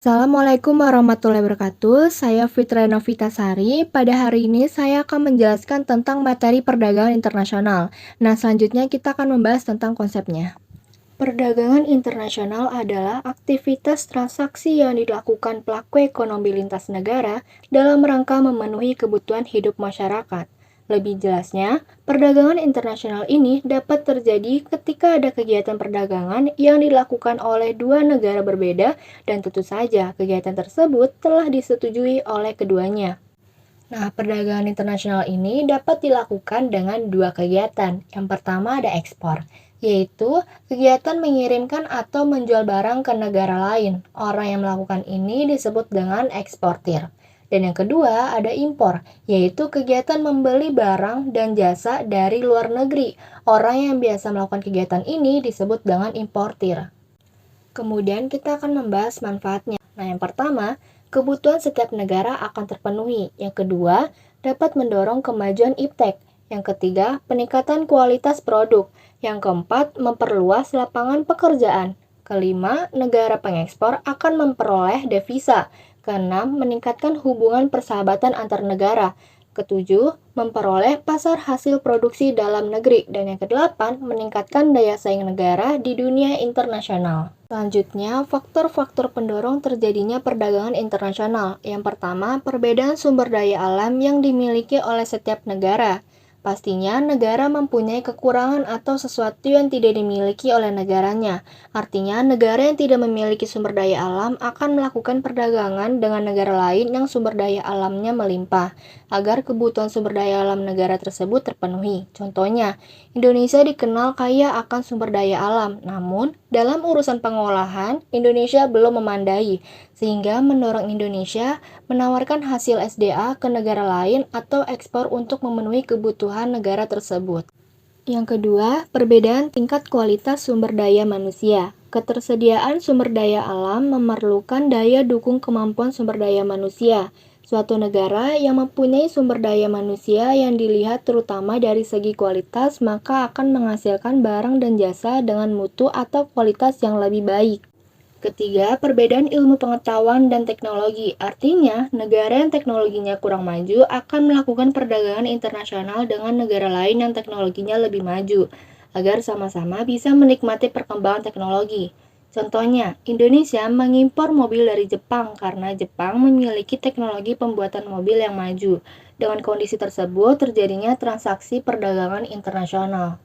Assalamualaikum warahmatullahi wabarakatuh. Saya Fitra Novitasari. Pada hari ini saya akan menjelaskan tentang materi perdagangan internasional. Nah, selanjutnya kita akan membahas tentang konsepnya. Perdagangan internasional adalah aktivitas transaksi yang dilakukan pelaku ekonomi lintas negara dalam rangka memenuhi kebutuhan hidup masyarakat. Lebih jelasnya, perdagangan internasional ini dapat terjadi ketika ada kegiatan perdagangan yang dilakukan oleh dua negara berbeda dan tentu saja kegiatan tersebut telah disetujui oleh keduanya. Nah, perdagangan internasional ini dapat dilakukan dengan dua kegiatan. Yang pertama ada ekspor, yaitu kegiatan mengirimkan atau menjual barang ke negara lain. Orang yang melakukan ini disebut dengan eksportir. Dan yang kedua ada impor, yaitu kegiatan membeli barang dan jasa dari luar negeri. Orang yang biasa melakukan kegiatan ini disebut dengan importir. Kemudian kita akan membahas manfaatnya. Nah, yang pertama, kebutuhan setiap negara akan terpenuhi. Yang kedua, dapat mendorong kemajuan iptek. Yang ketiga, peningkatan kualitas produk. Yang keempat, memperluas lapangan pekerjaan. Kelima, negara pengekspor akan memperoleh devisa. Keenam, meningkatkan hubungan persahabatan antar negara. Ketujuh, memperoleh pasar hasil produksi dalam negeri. Dan yang kedelapan, meningkatkan daya saing negara di dunia internasional. Selanjutnya, faktor-faktor pendorong terjadinya perdagangan internasional. Yang pertama, perbedaan sumber daya alam yang dimiliki oleh setiap negara. Pastinya, negara mempunyai kekurangan atau sesuatu yang tidak dimiliki oleh negaranya. Artinya, negara yang tidak memiliki sumber daya alam akan melakukan perdagangan dengan negara lain yang sumber daya alamnya melimpah, agar kebutuhan sumber daya alam negara tersebut terpenuhi. Contohnya, Indonesia dikenal kaya akan sumber daya alam, namun dalam urusan pengolahan, Indonesia belum memandai, sehingga mendorong Indonesia menawarkan hasil SDA ke negara lain atau ekspor untuk memenuhi kebutuhan negara tersebut. Yang kedua, perbedaan tingkat kualitas sumber daya manusia. Ketersediaan sumber daya alam memerlukan daya dukung kemampuan sumber daya manusia. Suatu negara yang mempunyai sumber daya manusia yang dilihat terutama dari segi kualitas, maka akan menghasilkan barang dan jasa dengan mutu atau kualitas yang lebih baik. Ketiga, perbedaan ilmu pengetahuan dan teknologi. Artinya, negara yang teknologinya kurang maju akan melakukan perdagangan internasional dengan negara lain yang teknologinya lebih maju, agar sama-sama bisa menikmati perkembangan teknologi. Contohnya, Indonesia mengimpor mobil dari Jepang karena Jepang memiliki teknologi pembuatan mobil yang maju. Dengan kondisi tersebut, terjadinya transaksi perdagangan internasional.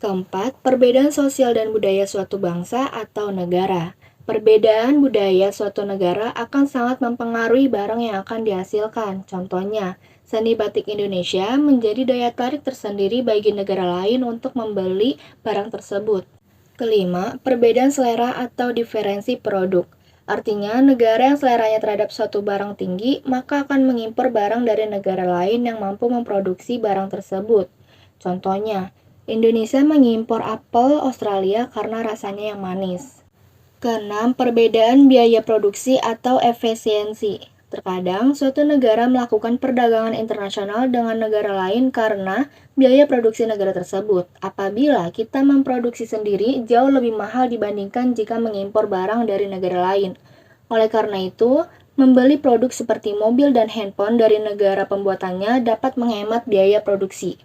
Keempat, perbedaan sosial dan budaya suatu bangsa atau negara. Perbedaan budaya suatu negara akan sangat mempengaruhi barang yang akan dihasilkan. Contohnya, seni batik Indonesia menjadi daya tarik tersendiri bagi negara lain untuk membeli barang tersebut. Kelima, perbedaan selera atau diferensi produk. Artinya, negara yang seleranya terhadap suatu barang tinggi, maka akan mengimpor barang dari negara lain yang mampu memproduksi barang tersebut. Contohnya, Indonesia mengimpor apel Australia karena rasanya yang manis. Keenam, perbedaan biaya produksi atau efisiensi. Terkadang, suatu negara melakukan perdagangan internasional dengan negara lain karena biaya produksi negara tersebut. Apabila kita memproduksi sendiri, jauh lebih mahal dibandingkan jika mengimpor barang dari negara lain. Oleh karena itu, membeli produk seperti mobil dan handphone dari negara pembuatannya dapat menghemat biaya produksi.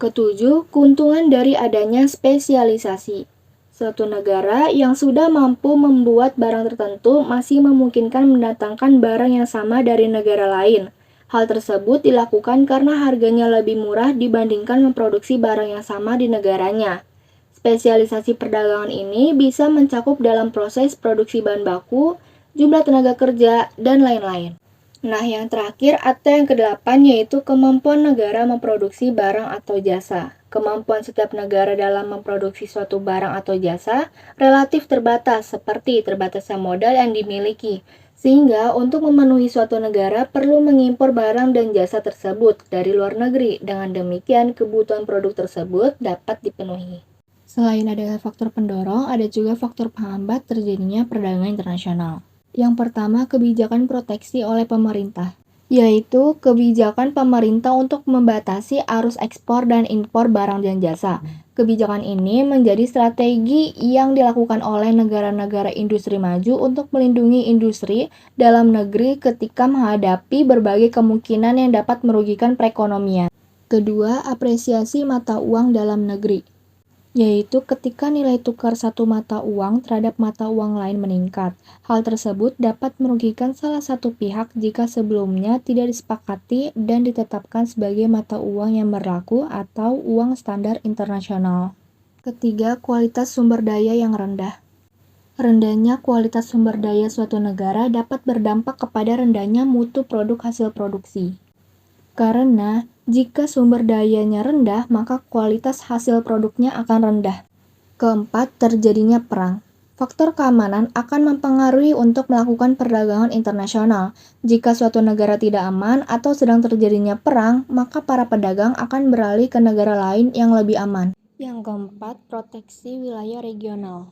Ketujuh, keuntungan dari adanya spesialisasi. Suatu negara yang sudah mampu membuat barang tertentu masih memungkinkan mendatangkan barang yang sama dari negara lain. Hal tersebut dilakukan karena harganya lebih murah dibandingkan memproduksi barang yang sama di negaranya. Spesialisasi perdagangan ini bisa mencakup dalam proses produksi bahan baku, jumlah tenaga kerja, dan lain-lain. Nah, yang terakhir atau yang kedelapan yaitu kemampuan negara memproduksi barang atau jasa. Kemampuan setiap negara dalam memproduksi suatu barang atau jasa relatif terbatas, seperti terbatasnya modal yang dimiliki. Sehingga untuk memenuhi suatu negara perlu mengimpor barang dan jasa tersebut dari luar negeri. Dengan demikian, kebutuhan produk tersebut dapat dipenuhi. Selain adanya faktor pendorong, ada juga faktor penghambat terjadinya perdagangan internasional. Yang pertama, kebijakan proteksi oleh pemerintah. yaitu kebijakan pemerintah untuk membatasi arus ekspor dan impor barang dan jasa. Kebijakan ini menjadi strategi yang dilakukan oleh negara-negara industri maju untuk melindungi industri dalam negeri ketika menghadapi berbagai kemungkinan yang dapat merugikan perekonomian. Kedua, apresiasi mata uang dalam negeri, yaitu ketika nilai tukar satu mata uang terhadap mata uang lain meningkat. Hal tersebut dapat merugikan salah satu pihak jika sebelumnya tidak disepakati dan ditetapkan sebagai mata uang yang berlaku atau uang standar internasional. Ketiga, kualitas sumber daya yang rendah. Rendahnya kualitas sumber daya suatu negara dapat berdampak kepada rendahnya mutu produk hasil produksi. Karena jika sumber dayanya rendah, maka kualitas hasil produknya akan rendah. Keempat, terjadinya perang. Faktor keamanan akan mempengaruhi untuk melakukan perdagangan internasional. Jika suatu negara tidak aman atau sedang terjadinya perang, maka para pedagang akan beralih ke negara lain yang lebih aman. Yang keempat, proteksi wilayah regional,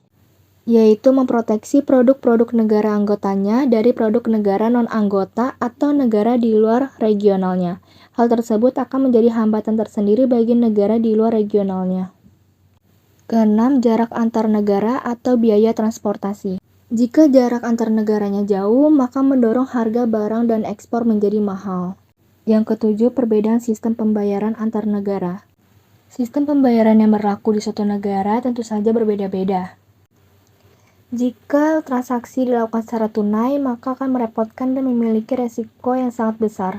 yaitu memproteksi produk-produk negara anggotanya dari produk negara non-anggota atau negara di luar regionalnya. Hal tersebut akan menjadi hambatan tersendiri bagi negara di luar regionalnya. Keenam, jarak antar negara atau biaya transportasi. Jika jarak antar negaranya jauh, maka mendorong harga barang dan ekspor menjadi mahal. Yang ketujuh, perbedaan sistem pembayaran antar negara. Sistem pembayaran yang berlaku di suatu negara tentu saja berbeda-beda. Jika transaksi dilakukan secara tunai, maka akan merepotkan dan memiliki resiko yang sangat besar.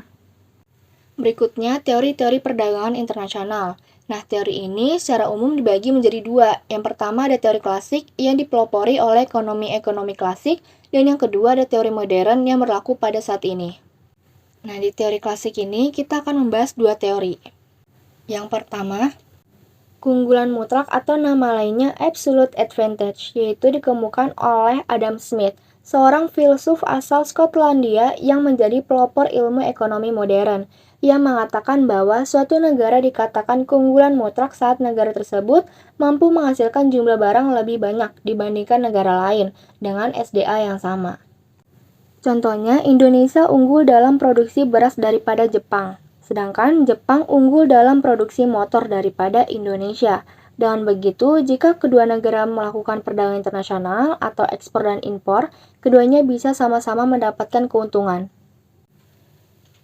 Berikutnya, teori-teori perdagangan internasional. Nah, teori ini secara umum dibagi menjadi dua. Yang pertama ada teori klasik yang dipelopori oleh ekonomi-ekonomi klasik, dan yang kedua ada teori modern yang berlaku pada saat ini. Nah, di teori klasik ini kita akan membahas dua teori. Yang pertama, keunggulan mutlak atau nama lainnya absolute advantage, yaitu dikemukakan oleh Adam Smith, seorang filsuf asal Skotlandia yang menjadi pelopor ilmu ekonomi modern. Ia mengatakan bahwa suatu negara dikatakan keunggulan mutlak saat negara tersebut mampu menghasilkan jumlah barang lebih banyak dibandingkan negara lain dengan SDA yang sama. Contohnya, Indonesia unggul dalam produksi beras daripada Jepang, sedangkan Jepang unggul dalam produksi motor daripada Indonesia. Dengan begitu, jika kedua negara melakukan perdagangan internasional atau ekspor dan impor, keduanya bisa sama-sama mendapatkan keuntungan.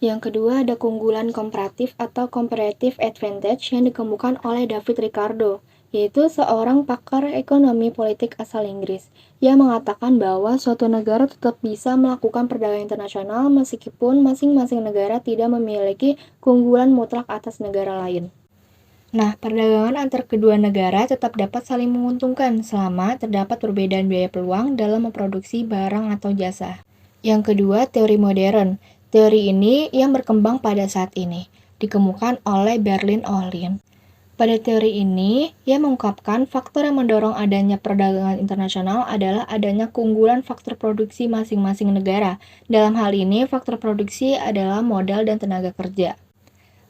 Yang kedua ada keunggulan komparatif atau comparative advantage yang dikemukakan oleh David Ricardo, yaitu seorang pakar ekonomi politik asal Inggris. Ia mengatakan bahwa suatu negara tetap bisa melakukan perdagangan internasional meskipun masing-masing negara tidak memiliki keunggulan mutlak atas negara lain. Nah, perdagangan antar kedua negara tetap dapat saling menguntungkan selama terdapat perbedaan biaya peluang dalam memproduksi barang atau jasa. Yang kedua, teori modern. Teori ini yang berkembang pada saat ini, dikemukakan oleh Berlin Ohlin. Pada teori ini, ia mengungkapkan faktor yang mendorong adanya perdagangan internasional adalah adanya keunggulan faktor produksi masing-masing negara. Dalam hal ini, faktor produksi adalah modal dan tenaga kerja.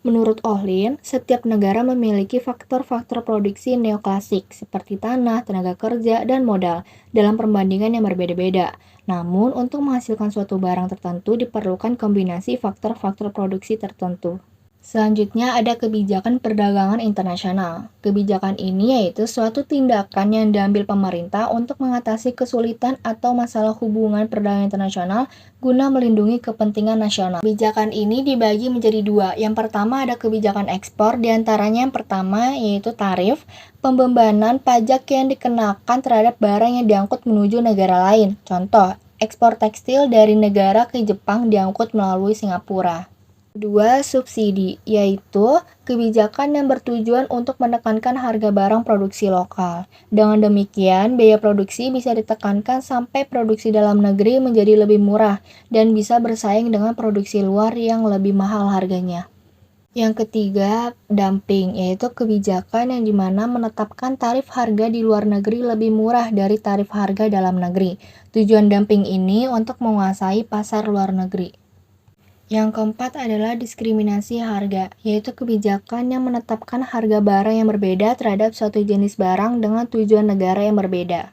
Menurut Ohlin, setiap negara memiliki faktor-faktor produksi neoklasik seperti tanah, tenaga kerja, dan modal dalam perbandingan yang berbeda-beda. Namun, untuk menghasilkan suatu barang tertentu diperlukan kombinasi faktor-faktor produksi tertentu. Selanjutnya ada kebijakan perdagangan internasional. Kebijakan ini yaitu suatu tindakan yang diambil pemerintah untuk mengatasi kesulitan atau masalah hubungan perdagangan internasional guna melindungi kepentingan nasional. Kebijakan ini dibagi menjadi dua. Yang pertama ada kebijakan ekspor, diantaranya yang pertama yaitu tarif, pembebanan pajak yang dikenakan terhadap barang yang diangkut menuju negara lain. Contoh, ekspor tekstil dari negara ke Jepang diangkut melalui Singapura. Kedua, subsidi, yaitu kebijakan yang bertujuan untuk menekankan harga barang produksi lokal. Dengan demikian, biaya produksi bisa ditekankan sampai produksi dalam negeri menjadi lebih murah dan bisa bersaing dengan produksi luar yang lebih mahal harganya. Yang ketiga, dumping, yaitu kebijakan yang dimana menetapkan tarif harga di luar negeri lebih murah dari tarif harga dalam negeri. Tujuan dumping ini untuk menguasai pasar luar negeri. Yang keempat adalah diskriminasi harga, yaitu kebijakan yang menetapkan harga barang yang berbeda terhadap suatu jenis barang dengan tujuan negara yang berbeda.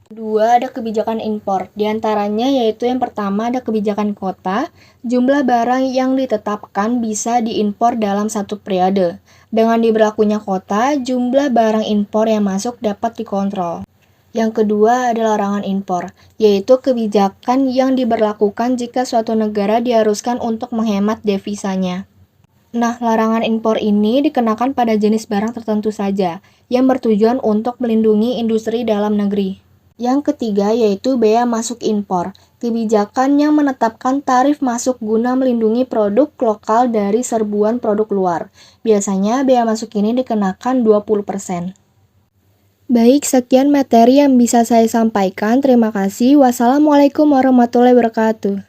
Kedua, ada kebijakan impor. Di antaranya yaitu yang pertama ada kebijakan kuota, jumlah barang yang ditetapkan bisa diimpor dalam satu periode. Dengan diberlakunya kuota, jumlah barang impor yang masuk dapat dikontrol. Yang kedua adalah larangan impor, yaitu kebijakan yang diberlakukan jika suatu negara diharuskan untuk menghemat devisanya. Nah, larangan impor ini dikenakan pada jenis barang tertentu saja, yang bertujuan untuk melindungi industri dalam negeri. Yang ketiga yaitu bea masuk impor, kebijakan yang menetapkan tarif masuk guna melindungi produk lokal dari serbuan produk luar. Biasanya bea masuk ini dikenakan 20%. Baik, sekian materi yang bisa saya sampaikan. Terima kasih. Wassalamualaikum warahmatullahi wabarakatuh.